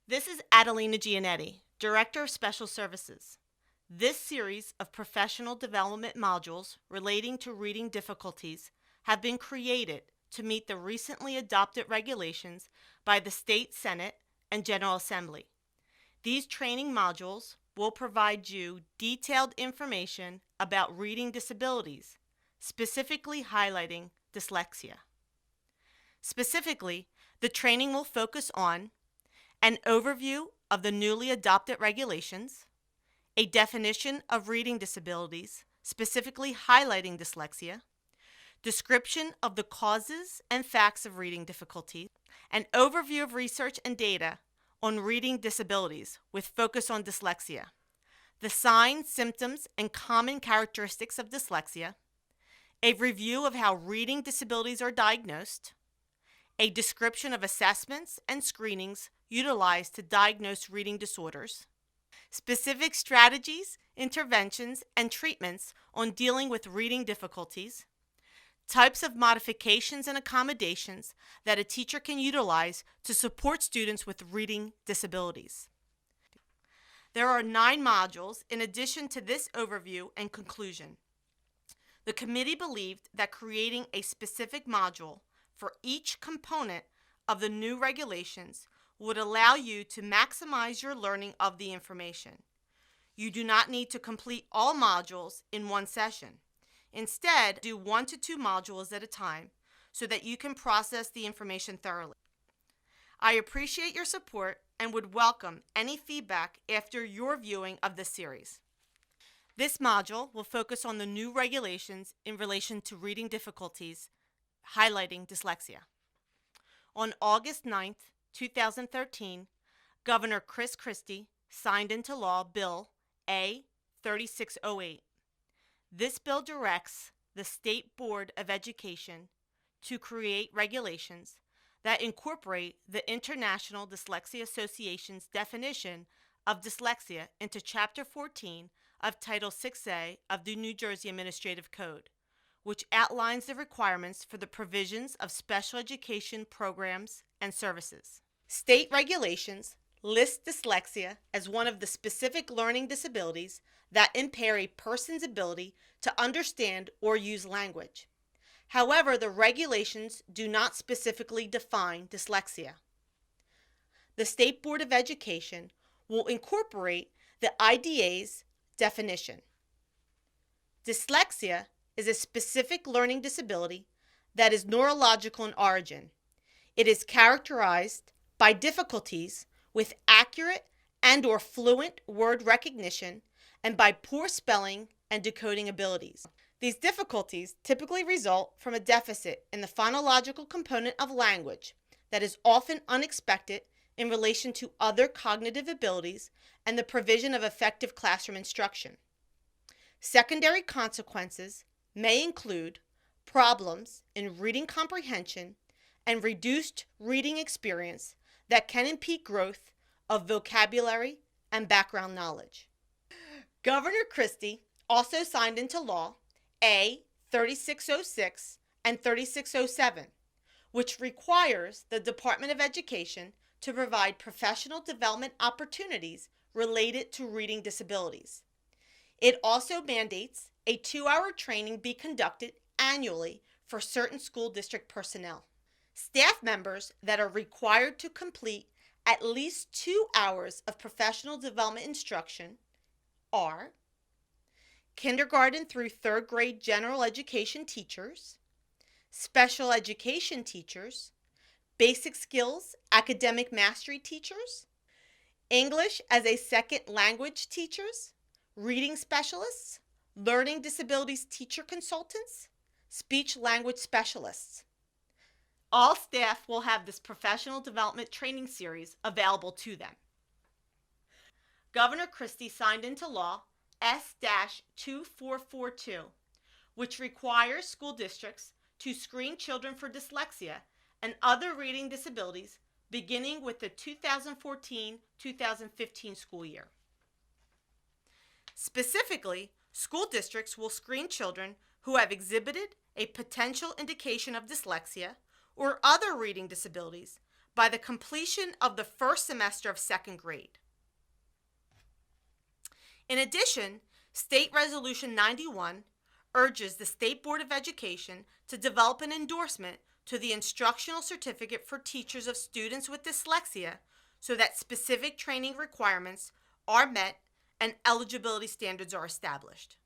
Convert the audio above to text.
This is Adelina Gianetti, Director of Special Services. This series of professional development modules relating to reading difficulties have been created to meet the recently adopted regulations by the State Senate and General Assembly. These training modules will provide you detailed information about reading disabilities, specifically highlighting dyslexia. Specifically, the training will focus on an overview of the newly adopted regulations, a definition of reading disabilities, specifically highlighting dyslexia, description of the causes and facts of reading difficulty, an overview of research and data on reading disabilities with focus on dyslexia, the signs, symptoms, and common characteristics of dyslexia, a review of how reading disabilities are diagnosed, a description of assessments and screenings utilized to diagnose reading disorders, specific strategies, interventions, and treatments on dealing with reading difficulties, types of modifications and accommodations that a teacher can utilize to support students with reading disabilities. There are 9 modules in addition to this overview and conclusion. The committee believed that creating a specific module for each component of the new regulations would allow you to maximize your learning of the information. You do not need to complete all modules in one session. Instead, do 1 to 2 modules at a time so that you can process the information thoroughly. I appreciate your support and would welcome any feedback after your viewing of this series. This module will focus on the new regulations in relation to reading difficulties, highlighting dyslexia. On August 9th, 2013, Governor Chris Christie signed into law Bill A 3608. This bill directs the State Board of Education to create regulations that incorporate the International Dyslexia Association's definition of dyslexia into Chapter 14 of Title 6A of the New Jersey Administrative Code, which outlines the requirements for the provisions of special education programs and services. State regulations list dyslexia as one of the specific learning disabilities that impair a person's ability to understand or use language. However, the regulations do not specifically define dyslexia. The State Board of Education will incorporate the IDA's definition. Dyslexia is a specific learning disability that is neurological in origin. It is characterized by difficulties with accurate and/or fluent word recognition and by poor spelling and decoding abilities. These difficulties typically result from a deficit in the phonological component of language that is often unexpected in relation to other cognitive abilities and the provision of effective classroom instruction. Secondary consequences may include problems in reading comprehension and reduced reading experience that can impede growth of vocabulary and background knowledge. Governor Christie also signed into law A 3606 and 3607, which requires the Department of Education to provide professional development opportunities related to reading disabilities. It also mandates a 2-hour training be conducted annually for certain school district personnel. Staff members that are required to complete at least 2 hours of professional development instruction are kindergarten through 3rd grade general education teachers, special education teachers, basic skills academic mastery teachers, English as a second language teachers, reading specialists, learning disabilities teacher consultants, speech language specialists. All staff will have this professional development training series available to them. Governor Christie signed into law S-2442, which requires school districts to screen children for dyslexia and other reading disabilities beginning with the 2014-2015 school year. Specifically, school districts will screen children who have exhibited a potential indication of dyslexia or other reading disabilities by the completion of the first semester of second grade. In addition, State Resolution 91 urges the State Board of Education to develop an endorsement to the instructional certificate for teachers of students with dyslexia so that specific training requirements are met and eligibility standards are established.